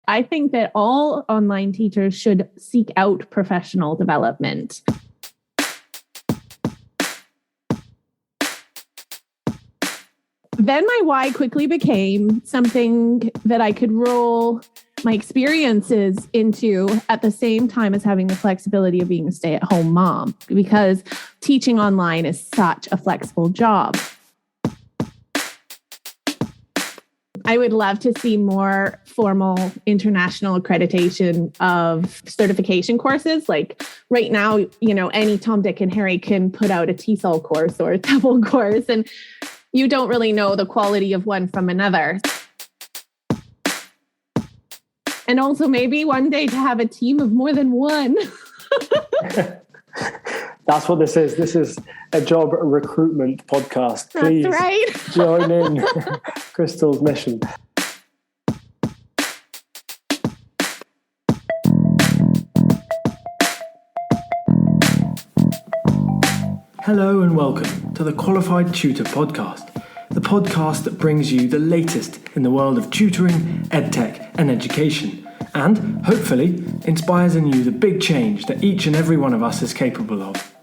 I think that all online teachers should seek out professional development. Then my why quickly became something that I could roll my experiences into at the same time as having the flexibility of being a stay-at-home mom, because teaching online is such a flexible job. I would love to see more formal international accreditation of certification courses. Like right now, any Tom, Dick, and Harry can put out a TESOL course or a TEFL course, and you don't really know the quality of one from another. And also maybe one day to have a team of more than one. That's what this is. This is a job recruitment podcast. Please That's right. Join in Crystal's mission. Hello and welcome to the Qualified Tutor podcast, the podcast that brings you the latest in the world of tutoring, edtech and education, and hopefully inspires in you the big change that each and every one of us is capable of.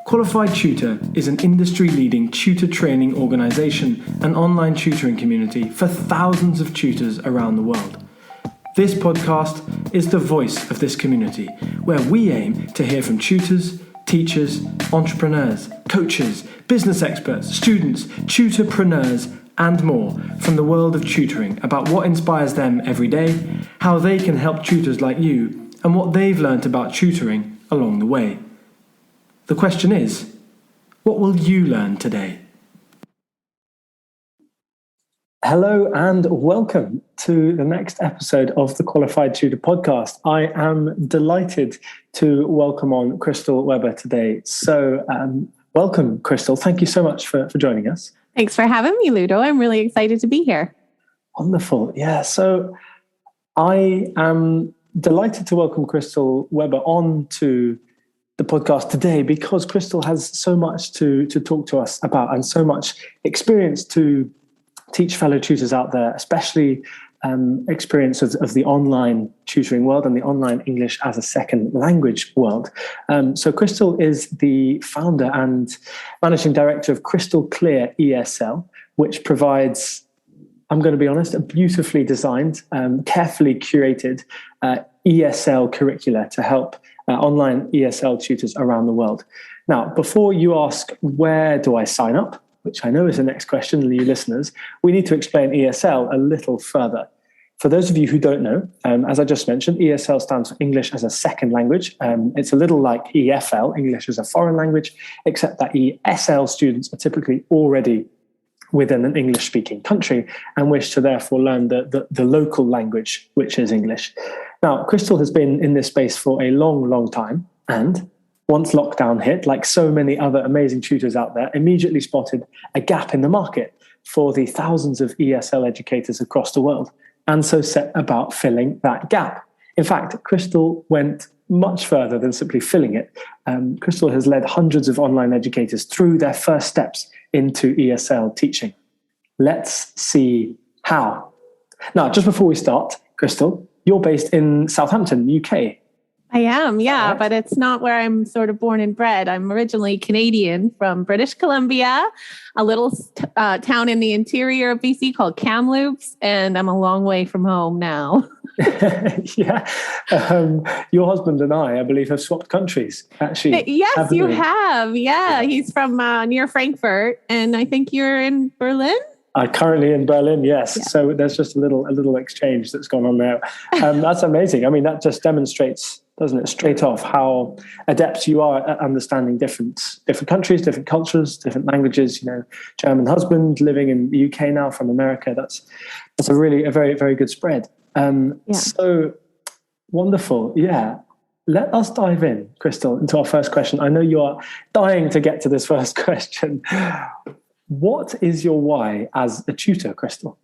Qualified Tutor is an industry-leading tutor training organisation and online tutoring community for thousands of tutors around the world. This podcast is the voice of this community, where we aim to hear from tutors, teachers, entrepreneurs, coaches, business experts, students, tutorpreneurs, and more from the world of tutoring about what inspires them every day, how they can help tutors like you, and what they've learnt about tutoring along the way. The question is, what will you learn today? Hello and welcome to the next episode of the Qualified Tutor podcast. I am delighted to welcome on Crystal Webber today. So welcome, Crystal. Thank you so much for joining us. Thanks for having me, Ludo. I'm really excited to be here. Wonderful. Yeah, so I am delighted to welcome Crystal Webber on to the podcast today because Crystal has so much to talk to us about and so much experience to teach fellow tutors out there, especially experience of the online tutoring world and the online English as a second language world. So Crystal is the founder and managing director of Crystal Clear ESL, which provides, I'm going to be honest, a beautifully designed, carefully curated ESL curricula to help online ESL tutors around the world. Now, before you ask, where do I sign up? Which I know is the next question, you listeners, we need to explain ESL a little further. For those of you who don't know, as I just mentioned, ESL stands for English as a Second Language. It's a little like EFL, English as a Foreign Language, except that ESL students are typically already within an English-speaking country and wish to therefore learn the local language, which is English. Now, Crystal has been in this space for a long, long time, and once lockdown hit, like so many other amazing tutors out there, immediately spotted a gap in the market for the thousands of ESL educators across the world, and so set about filling that gap. In fact, Crystal went much further than simply filling it. Crystal has led hundreds of online educators through their first steps into ESL teaching. Let's see how. Now, just before we start, Crystal, you're based in Southampton, UK. I am, yeah, but it's not where I'm sort of born and bred. I'm originally Canadian from British Columbia, a little town in the interior of BC called Kamloops, and I'm a long way from home now. Yeah. Your husband and I believe, have swapped countries, actually. Yes, you have. Yeah, he's from near Frankfurt, and I think you're in Berlin? I'm currently in Berlin, yes. Yeah. So there's just a little exchange that's gone on there. That's amazing. I mean, that just demonstrates, doesn't it, straight off how adept you are at understanding different countries, different cultures, different languages. German husband living in the UK now from America. That's a very, very good spread. So wonderful. Yeah. Let us dive in, Crystal, into our first question. I know you are dying to get to this first question. What is your why as a tutor, Crystal?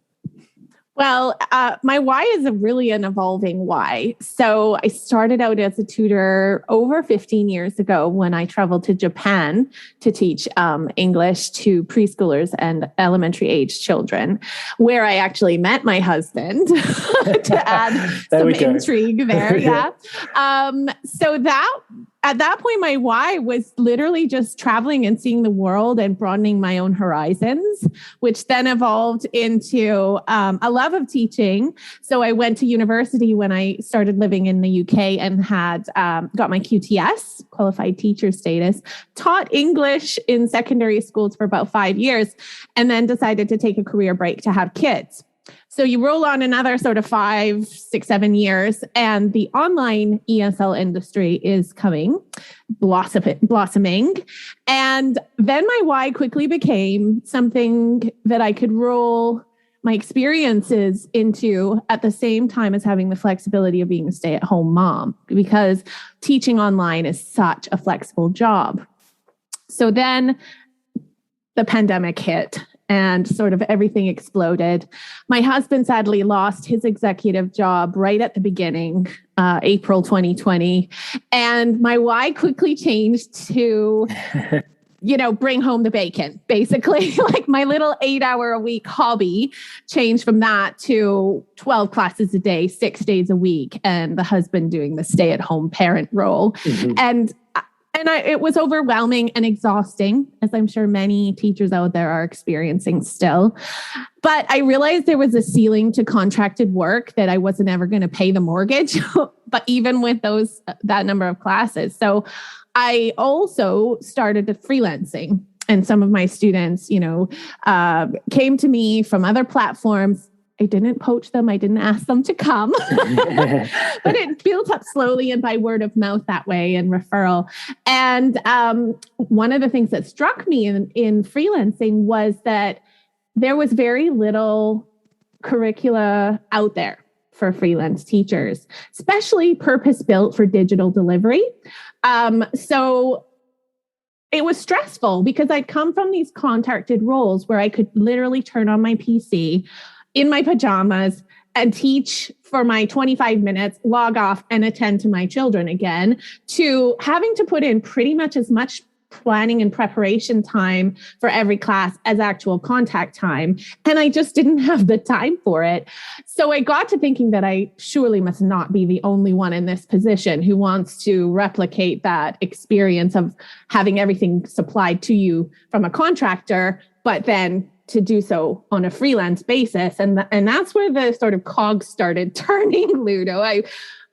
Well, my why is really an evolving why. So I started out as a tutor over 15 years ago when I traveled to Japan to teach English to preschoolers and elementary age children, where I actually met my husband to add some intrigue there. Yeah. So that at that point, my why was literally just traveling and seeing the world and broadening my own horizons, which then evolved into a love of teaching. So I went to university when I started living in the UK and had got my QTS, qualified teacher status, taught English in secondary schools for about 5 years, and then decided to take a career break to have kids. So you roll on another sort of 5, 6, 7 years, and the online ESL industry is blossoming. And then my why quickly became something that I could roll my experiences into at the same time as having the flexibility of being a stay-at-home mom, because teaching online is such a flexible job. So then the pandemic hit and sort of everything exploded. My husband sadly lost his executive job right at the beginning, April 2020. And my why quickly changed to, bring home the bacon, basically. Like my little 8-hour-a-week hobby changed from that to 12 classes a day, 6 days a week, and the husband doing the stay-at-home parent role. Mm-hmm. And it was overwhelming and exhausting, as I'm sure many teachers out there are experiencing still. But I realized there was a ceiling to contracted work, that I wasn't ever going to pay the mortgage, but even with that number of classes. So I also started freelancing, and some of my students, came to me from other platforms. I didn't poach them. I didn't ask them to come, but it built up slowly and by word of mouth that way and referral. And one of the things that struck me in freelancing was that there was very little curricula out there for freelance teachers, especially purpose-built for digital delivery. So it was stressful because I'd come from these contracted roles where I could literally turn on my PC in my pajamas and teach for my 25 minutes, log off and attend to my children again, to having to put in pretty much as much planning and preparation time for every class as actual contact time. And I just didn't have the time for it. So I got to thinking that I surely must not be the only one in this position who wants to replicate that experience of having everything supplied to you from a contractor, but then to do so on a freelance basis. And that's where the sort of cogs started turning, Ludo. I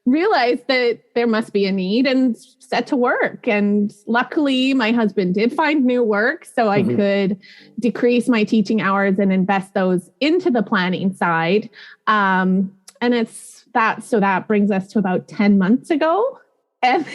realized that there must be a need and set to work. And luckily, my husband did find new work, so I could decrease my teaching hours and invest those into the planning side. And it's that. So that brings us to about 10 months ago. And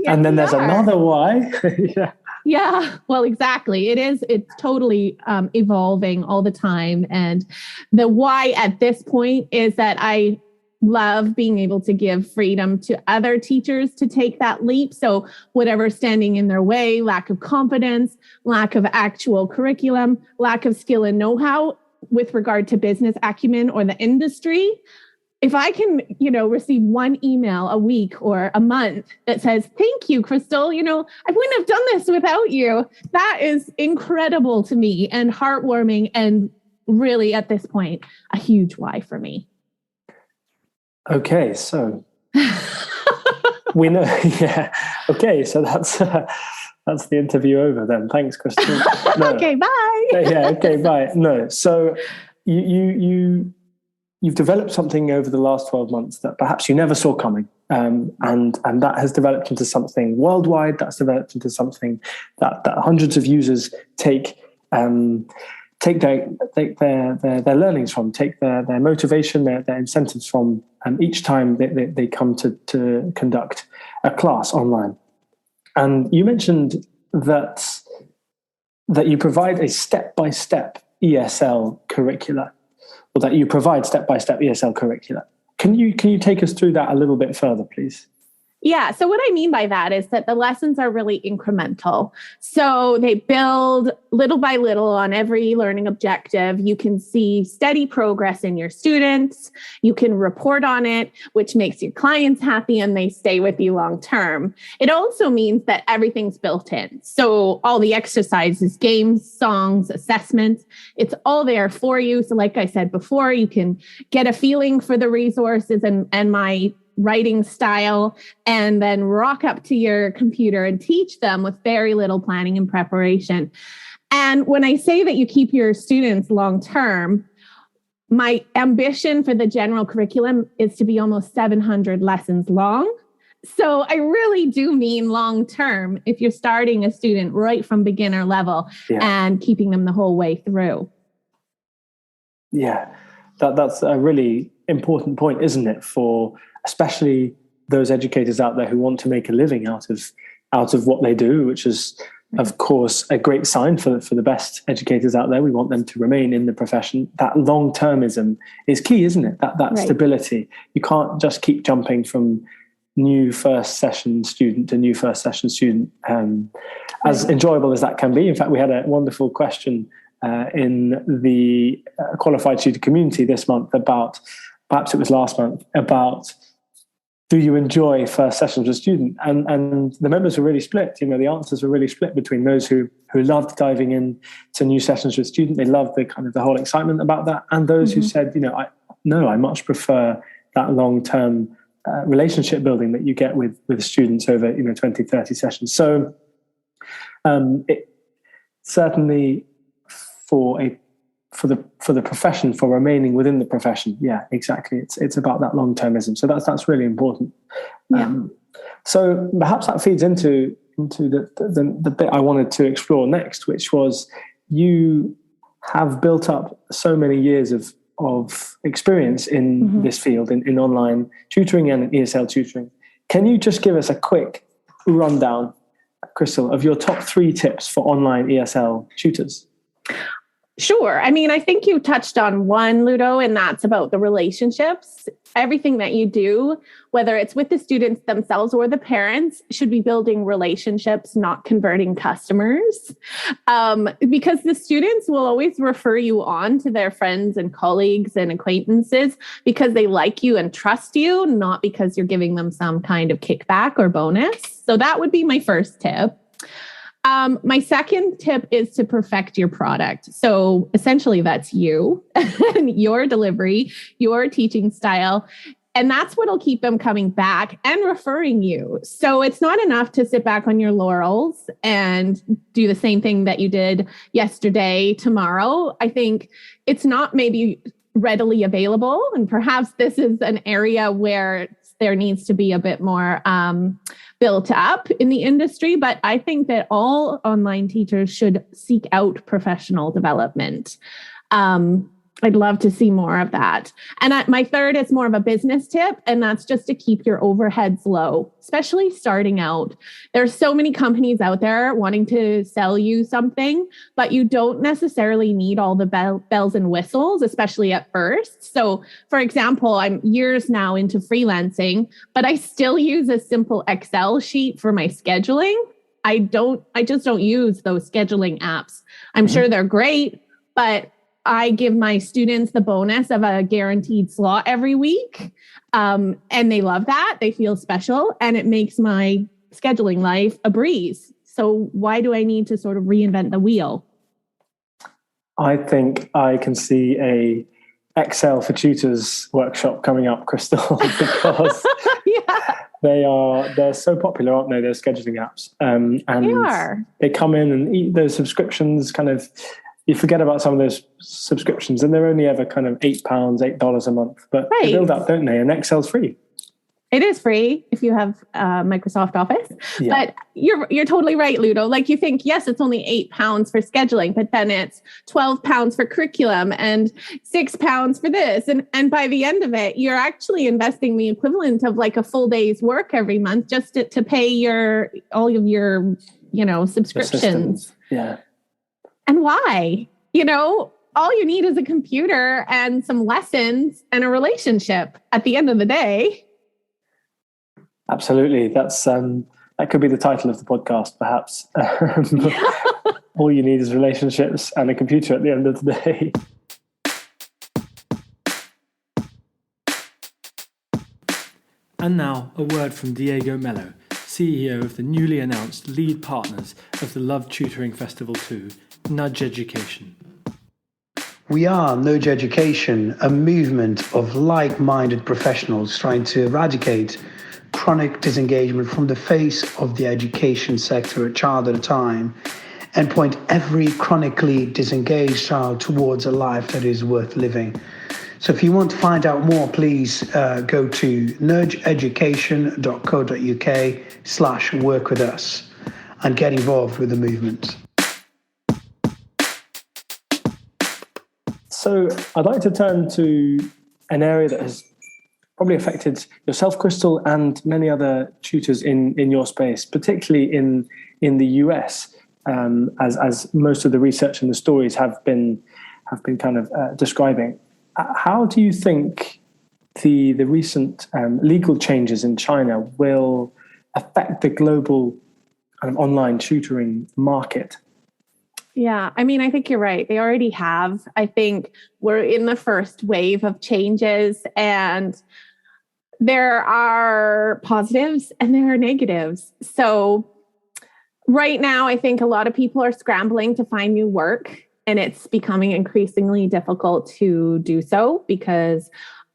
then there's another why. Yeah. Yeah, well, exactly. It's totally evolving all the time. And the why at this point is that I love being able to give freedom to other teachers to take that leap. So whatever's standing in their way, lack of competence, lack of actual curriculum, lack of skill and know-how with regard to business acumen or the industry, if I can, receive one email a week or a month that says, "Thank you, Crystal, I wouldn't have done this without you," that is incredible to me and heartwarming, and really at this point, a huge why for me. Okay, so we know, yeah. Okay, so that's the interview over then. Thanks, Crystal. No. Okay, bye. Yeah, okay, bye. No, so you've developed something over the last 12 months that perhaps you never saw coming. And that has developed into something worldwide. That's developed into something that hundreds of users take their learnings from, take their motivation, their incentives from, each time they come to conduct a class online. And you mentioned that you provide a step-by-step ESL curricula, or that you provide step-by-step ESL curricula. Can you take us through that a little bit further, please? Yeah. So what I mean by that is that the lessons are really incremental. So they build little by little on every learning objective. You can see steady progress in your students. You can report on it, which makes your clients happy and they stay with you long term. It also means that everything's built in. So all the exercises, games, songs, assessments, it's all there for you. So like I said before, you can get a feeling for the resources and my writing style, and then rock up to your computer and teach them with very little planning and preparation. And when I say that you keep your students long term, my ambition for the general curriculum is to be almost 700 lessons long. So I really do mean long term if you're starting a student right from beginner level and keeping them the whole way through. Yeah, that's a really important point, isn't it, for especially those educators out there who want to make a living out of what they do, which is, of course, a great sign for the best educators out there. We want them to remain in the profession. That long-termism is key, isn't it? That stability. You can't just keep jumping from new first session student to new first session student, as enjoyable as that can be. In fact, we had a wonderful question in the qualified tutor community this month about, perhaps it was last month, about do you enjoy first sessions with student? And the members were really split. The answers were really split between those who loved diving in to new sessions with student. They loved the whole excitement about that. And those who said, I much prefer that long-term relationship building that you get with students over, 20, 30 sessions. So it certainly for the profession, for remaining within the profession. Yeah, exactly. It's about that long-termism. So that's really important. Yeah. So perhaps that feeds into the bit I wanted to explore next, which was you have built up so many years of experience in this field, in online tutoring and in ESL tutoring. Can you just give us a quick rundown, Crystal, of your top 3 tips for online ESL tutors? Sure. I mean, I think you touched on one, Ludo, and that's about the relationships. Everything that you do, whether it's with the students themselves or the parents, should be building relationships, not converting customers. Because the students will always refer you on to their friends and colleagues and acquaintances because they like you and trust you, not because you're giving them some kind of kickback or bonus. So that would be my first tip. My second tip is to perfect your product. So essentially that's you and your delivery, your teaching style. And that's what'll keep them coming back and referring you. So it's not enough to sit back on your laurels and do the same thing that you did yesterday, tomorrow. I think it's not maybe readily available. And perhaps this is an area where there needs to be a bit more built up in the industry. But I think that all online teachers should seek out professional development. I'd love to see more of that. And my third is more of a business tip, and that's just to keep your overheads low, especially starting out. There's so many companies out there wanting to sell you something, but you don't necessarily need all the bells and whistles, especially at first. So, for example, I'm years now into freelancing, but I still use a simple Excel sheet for my scheduling. I just don't use those scheduling apps. I'm sure they're great, but I give my students the bonus of a guaranteed slot every week. And they love that. They feel special, and it makes my scheduling life a breeze. So why do I need to sort of reinvent the wheel? I think I can see a Excel for Tutors workshop coming up, Crystal, because they're so popular, aren't they? Those scheduling apps. And they are. They come in and eat those subscriptions you forget about some of those subscriptions, and they're only ever kind of £8, $8 a month, but they build up, don't they? And Excel's free. It is free if you have Microsoft Office, but you're totally right, Ludo. Like, you think, yes, it's only £8 for scheduling, but then it's £12 for curriculum and £6 for this. And by the end of it, you're actually investing the equivalent of like a full day's work every month just to pay all of your, subscriptions. Yeah. And why? All you need is a computer and some lessons and a relationship at the end of the day. Absolutely. That could be the title of the podcast, perhaps. All you need is relationships and a computer at the end of the day. And now, a word from Diego Mello, CEO of the newly announced lead partners of the Love Tutoring Festival 2, Nudge Education. We are Nudge Education, a movement of like-minded professionals trying to eradicate chronic disengagement from the face of the education sector a child at a time and point every chronically disengaged child towards a life that is worth living. So if you want to find out more, please go to nudgeeducation.co.uk/work with us and get involved with the movement. So I'd like to turn to an area that has probably affected yourself, Crystal, and many other tutors in your space, particularly in the US, as most of the research and the stories have been kind of describing. How do you think the recent legal changes in China will affect the global kind of online tutoring market? Yeah, I mean, I think you're right. They already have. I think we're in the first wave of changes, and there are positives and there are negatives. So right now, I think a lot of people are scrambling to find new work, and it's becoming increasingly difficult to do so because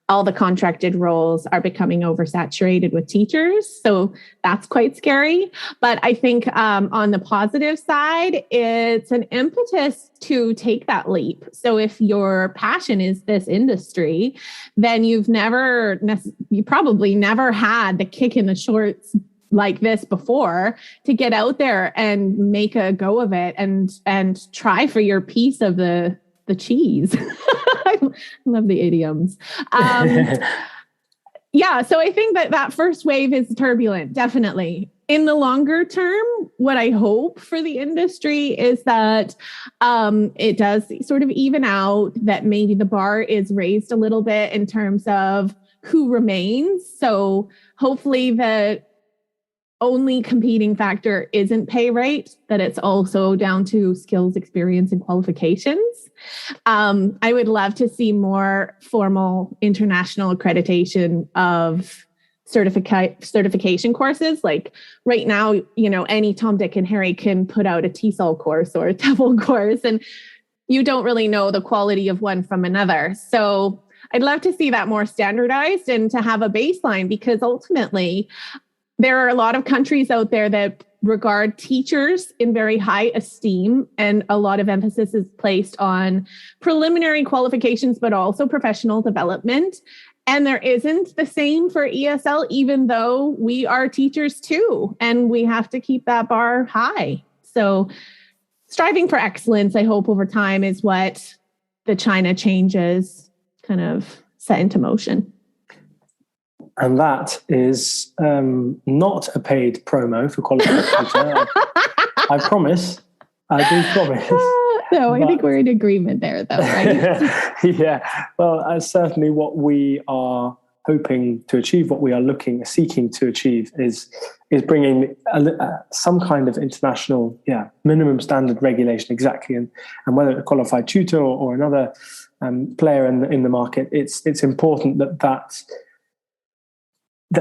all the contracted roles are becoming oversaturated with teachers. So that's quite scary. But I think on the positive side, it's an impetus to take that leap. So if your passion is this industry, then you probably never had the kick in the shorts like this before to get out there and make a go of it and try for your piece of the cheese. I love the idioms. Yeah, so I think that first wave is turbulent, definitely. In the longer term, what I hope for the industry is that it does sort of even out, that maybe the bar is raised a little bit in terms of who remains. So hopefully the only competing factor isn't pay rate, that it's also down to skills, experience, and qualifications. I would love to see more formal international accreditation of certification courses. Like right now, any Tom, Dick, and Harry can put out a TESOL course or a TEFL course, and you don't really know the quality of one from another. So I'd love to see that more standardized and to have a baseline, because ultimately, there are a lot of countries out there that regard teachers in very high esteem, and a lot of emphasis is placed on preliminary qualifications, but also professional development. And there isn't the same for ESL, even though we are teachers too, and we have to keep that bar high. So striving for excellence, I hope over time, is what the China changes kind of set into motion. And that is not a paid promo for Qualified Tutor. I promise. I do promise. No, I think we're in agreement there, though, right? Yeah. Well, certainly what we are hoping to achieve, what we are seeking to achieve, is bringing some kind of international, minimum standard regulation, exactly, and whether a Qualified Tutor or another player in the market, it's important that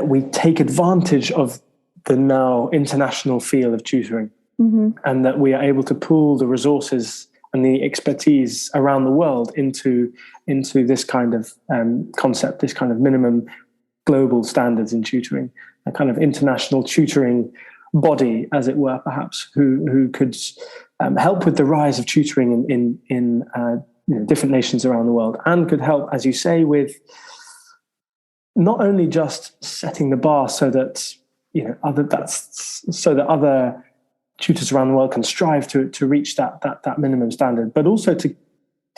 we take advantage of the now international feel of tutoring, and that we are able to pool the resources and the expertise around the world into this kind of concept, this kind of minimum global standards in tutoring, a kind of international tutoring body, as it were, perhaps, who could help with the rise of tutoring in different nations around the world, and could help, as you say, with not only just setting the bar so that other tutors around the world can strive to reach that minimum standard, but also to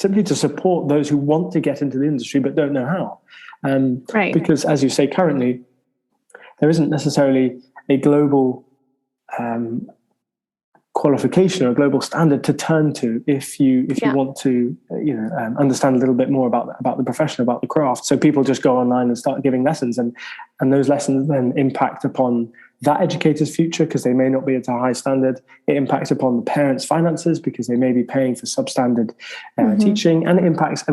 simply to support those who want to get into the industry but don't know how. Right. Because, as you say, currently there isn't necessarily a global qualification or a global standard to turn to if you want to understand a little bit more about the profession, about the craft. So people just go online and start giving lessons, and those lessons then impact upon that educator's future because they may not be at a high standard. It impacts upon the parents' finances because they may be paying for substandard teaching, and it impacts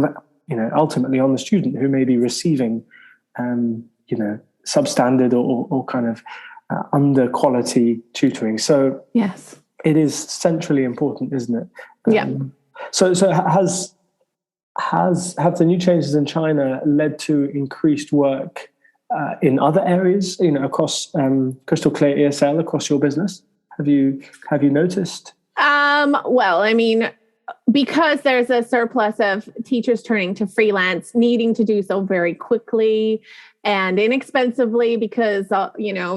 ultimately on the student who may be receiving substandard or kind of under quality tutoring. So yes, it is centrally important, isn't it? Yeah. So have the new changes in China led to increased work in other areas, across Crystal Clear ESL, across your business? Have you noticed? Well, I mean, because there's a surplus of teachers turning to freelance, needing to do so very quickly and inexpensively because,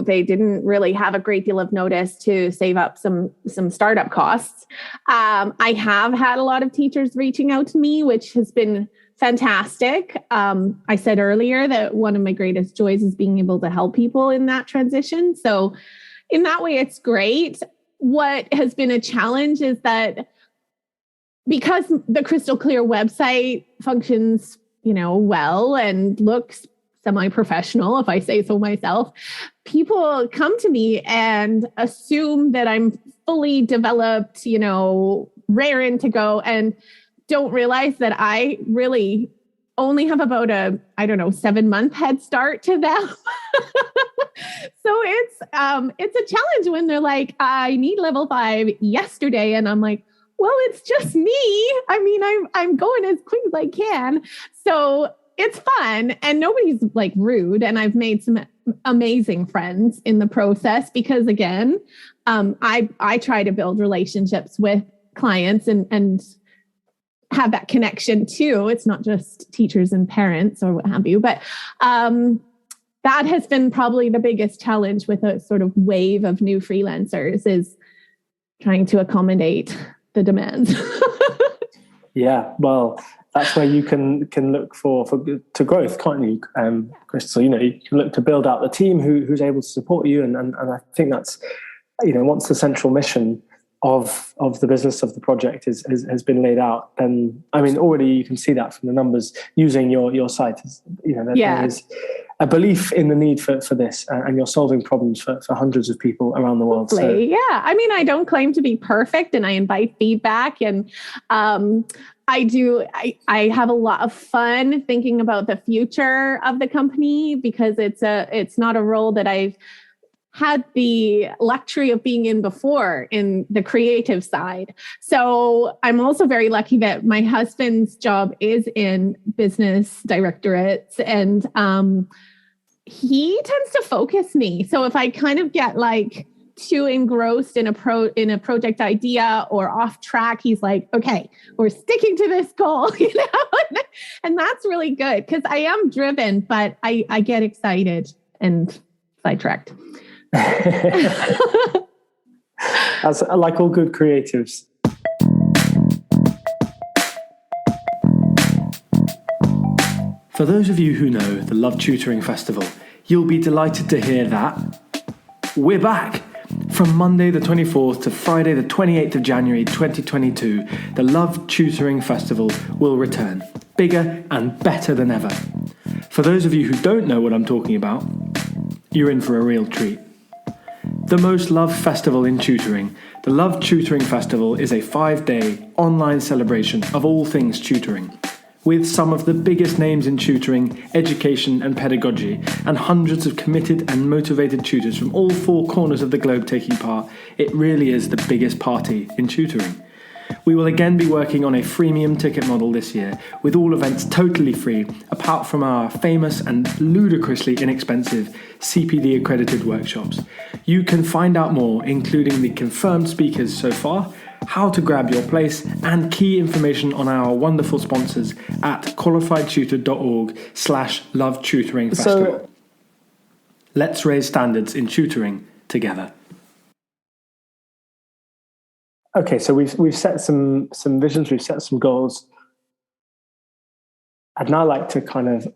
they didn't really have a great deal of notice to save up some startup costs. I have had a lot of teachers reaching out to me, which has been fantastic. I said earlier that one of my greatest joys is being able to help people in that transition. So in that way, it's great. What has been a challenge is that because the Crystal Clear website functions, well and looks semi-professional, if I say so myself, people come to me and assume that I'm fully developed, raring to go, and don't realize that I really only have about a 7-month head start to them. So it's a challenge when they're like, I need level 5 yesterday. And I'm like, well, it's just me. I mean, I'm going as quick as I can. So it's fun and nobody's like rude. And I've made some amazing friends in the process because again, I try to build relationships with clients and have that connection too. It's not just teachers and parents or what have you, but that has been probably the biggest challenge with a sort of wave of new freelancers is trying to accommodate the demands. Yeah, well, that's where you can look to growth, can't you, Crystal? You can look to build out the team who's able to support you, and I think that's once the central mission of the business of the project has been laid out, then I mean already you can see that from the numbers using your site. There is a belief in the need for this, and you're solving problems for hundreds of people around the world. So. Yeah, I mean, I don't claim to be perfect, and I invite feedback, and I have a lot of fun thinking about the future of the company because it's not a role that I've had the luxury of being in before in the creative side. So I'm also very lucky that my husband's job is in business directorates, and he tends to focus me. So if I kind of get like too engrossed in a project idea or off track, he's like, okay, we're sticking to this goal, and that's really good because I am driven, but I get excited and sidetracked. As like all good creatives. For those of you who know the Love Tutoring Festival, you'll be delighted to hear that we're back. From Monday the 24th to Friday the 28th of January 2022, the Love Tutoring Festival will return, bigger and better than ever. For those of you who don't know what I'm talking about, you're in for a real treat. The most loved festival in tutoring, the Love Tutoring Festival is a 5-day online celebration of all things tutoring. With some of the biggest names in tutoring, education and pedagogy, and hundreds of committed and motivated tutors from all 4 corners of the globe taking part, it really is the biggest party in tutoring. We will again be working on a freemium ticket model this year, with all events totally free, apart from our famous and ludicrously inexpensive CPD accredited workshops. You can find out more, including the confirmed speakers so far, how to grab your place, and key information on our wonderful sponsors at qualifiedtutor.org/lovetutoringfestival. So, let's raise standards in tutoring together. Okay, so we've set some visions, we've set some goals. I'd now like to kind of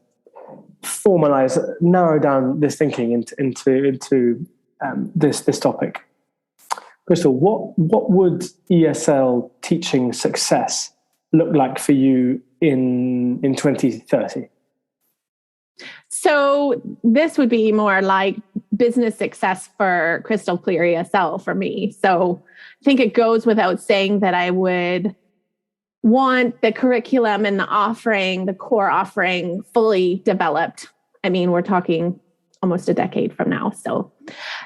formalize, narrow down this thinking into this topic. Crystal, what would ESL teaching success look like for you in 2030? So this would be more like business success for Crystal Clear ESL for me. So I think it goes without saying that I would want the curriculum and the offering, the core offering, fully developed. I mean, we're talking almost a decade from now. So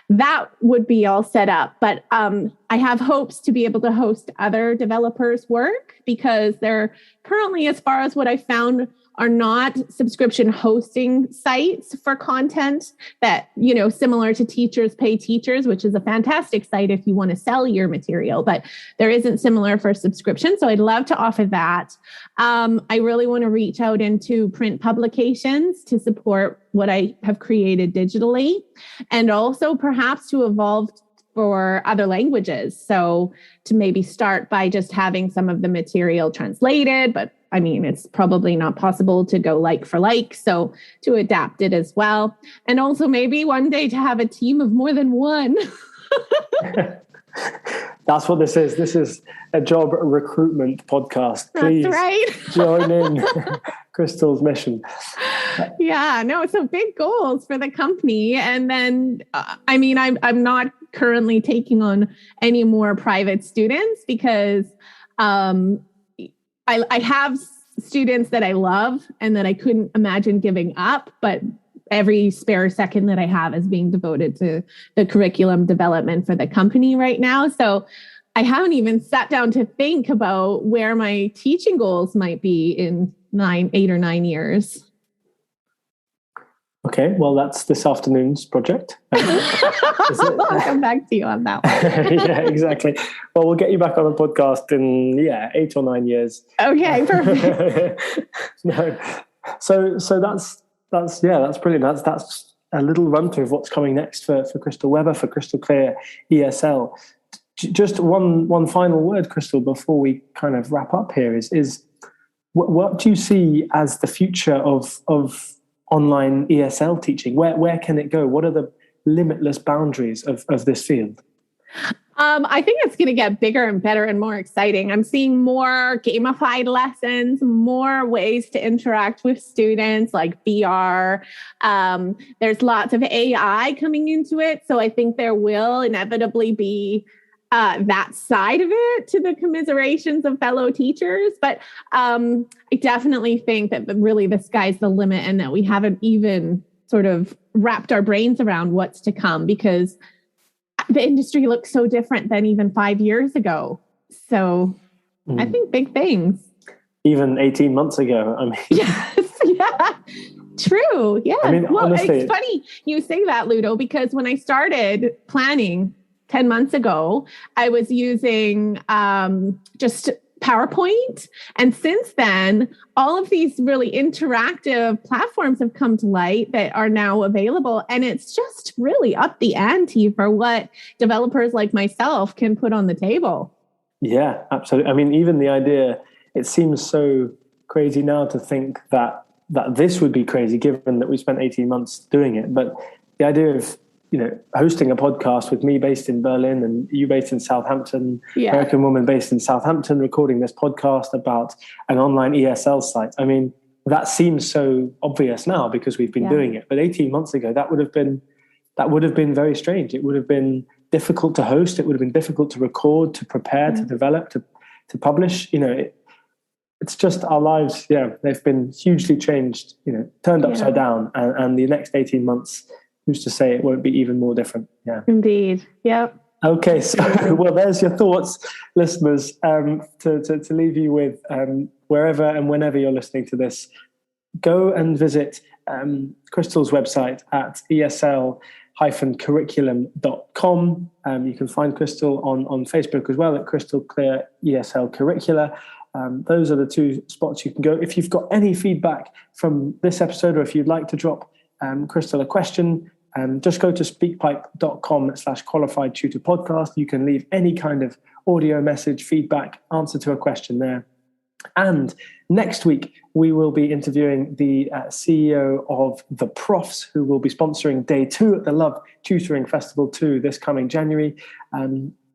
that would be all set up. But I have hopes to be able to host other developers' work, because they're currently, as far as what I found, are not subscription hosting sites for content that, similar to Teachers Pay Teachers, which is a fantastic site if you want to sell your material, but there isn't similar for subscription. So I'd love to offer that. I really want to reach out into print publications to support what I have created digitally, and also perhaps to evolve for other languages. So to maybe start by just having some of the material translated, but I mean, it's probably not possible to go like for like. So to adapt it as well. And also maybe one day to have a team of more than one. That's what this is. This is a job recruitment podcast. Please That's right. join in Crystal's mission. Yeah, no, so big goals for the company. And then, I'm not currently taking on any more private students, because I have students that I love and that I couldn't imagine giving up, but every spare second that I have is being devoted to the curriculum development for the company right now. So I haven't even sat down to think about where my teaching goals might be in 8 or 9 years. Okay, well, that's this afternoon's project. I'll come back to you on that one. Yeah, exactly. Well, we'll get you back on the podcast in 8 or 9 years. Okay, perfect. No, so that's brilliant. That's a little run through of what's coming next for Crystal Weber, for Crystal Clear ESL. Just one final word, Crystal, before we kind of wrap up here is what do you see as the future of online ESL teaching? Where can it go? What are the limitless boundaries of this field? I think it's going to get bigger and better and more exciting. I'm seeing more gamified lessons, more ways to interact with students, like VR. There's lots of AI coming into it. So I think there will inevitably be that side of it, to the commiserations of fellow teachers. But I definitely think that really the sky's the limit, and that we haven't even sort of wrapped our brains around what's to come, because the industry looks so different than even 5 years ago. So I think big things. Even 18 months ago, I mean. Yes, yeah. True. Yeah. I mean, well, honestly, it's funny you say that, Ludo, because when I started planning 10 months ago, I was using just PowerPoint. And since then, all of these really interactive platforms have come to light that are now available. And it's just really up the ante for what developers like myself can put on the table. Yeah, absolutely. I mean, even the idea, it seems so crazy now to think that this would be crazy, given that we spent 18 months doing it. But the idea of hosting a podcast with me based in Berlin and you based in Southampton, American woman based in Southampton, recording this podcast about an online ESL site. I mean, that seems so obvious now because we've been doing it. But 18 months ago, that would have been very strange. It would have been difficult to host. It would have been difficult to record, to prepare, to develop, to publish. It's just our lives. Yeah, they've been hugely changed. Turned upside down, and the next 18 months. Who's to say it won't be even more different? Yeah, indeed. Yep. Okay, so well, there's your thoughts, listeners. To leave you with wherever and whenever you're listening to this, go and visit Crystal's website at esl-curriculum.com. You can find Crystal on Facebook as well at Crystal Clear ESL Curricula. Those are the two spots you can go. If you've got any feedback from this episode, or if you'd like to drop Crystal a question, just go to speakpipe.com/qualified tutor podcast. You can leave any kind of audio message, feedback, answer to a question there. And next week, we will be interviewing the CEO of The Profs, who will be sponsoring day 2 at the Love Tutoring Festival 2 this coming January.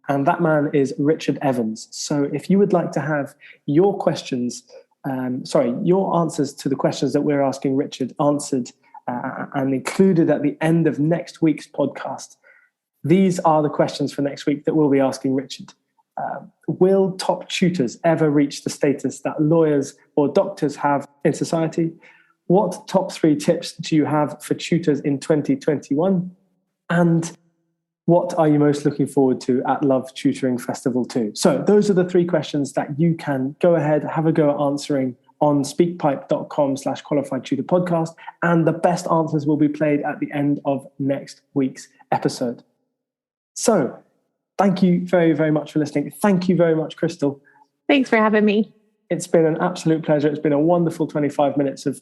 and that man is Richard Evans. So if you would like to have your questions, your answers to the questions that we're asking Richard answered and included at the end of next week's podcast, these are the questions for next week that we'll be asking Richard. Will top tutors ever reach the status that lawyers or doctors have in society? What top 3 tips do you have for tutors in 2021? And what are you most looking forward to at Love Tutoring Festival 2? So those are the 3 questions that you can go ahead, have a go at answering on speakpipe.com/qualified tutor podcast. And the best answers will be played at the end of next week's episode. So thank you very, very much for listening. Thank you very much, Crystal. Thanks for having me. It's been an absolute pleasure. It's been a wonderful 25 minutes of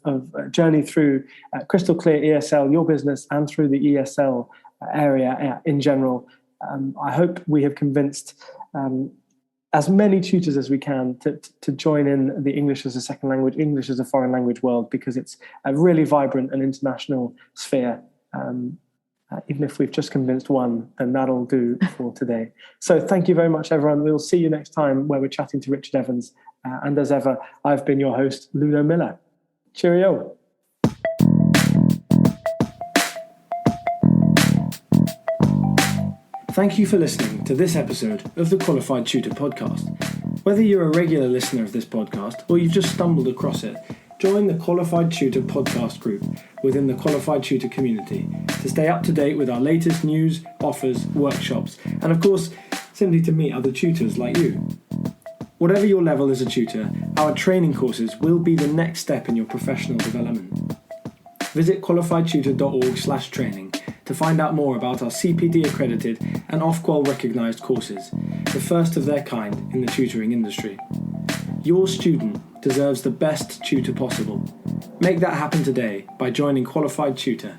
journey through Crystal Clear ESL, your business, and through the ESL area in general. I hope we have convinced as many tutors as we can to join in the English as a second language, English as a foreign language world, because it's a really vibrant and international sphere. Even if we've just convinced one, then that'll do for today. So thank you very much, everyone. We'll see you next time where we're chatting to Richard Evans. And as ever, I've been your host, Ludo Miller. Cheerio. Thank you for listening to this episode of the Qualified Tutor Podcast. Whether you're a regular listener of this podcast or you've just stumbled across it, join the Qualified Tutor Podcast group within the Qualified Tutor community to stay up to date with our latest news, offers, workshops, and of course, simply to meet other tutors like you. Whatever your level as a tutor, our training courses will be the next step in your professional development. Visit qualifiedtutor.org/training to find out more about our CPD accredited and Ofqual recognised courses, the first of their kind in the tutoring industry. Your student deserves the best tutor possible. Make that happen today by joining Qualified Tutor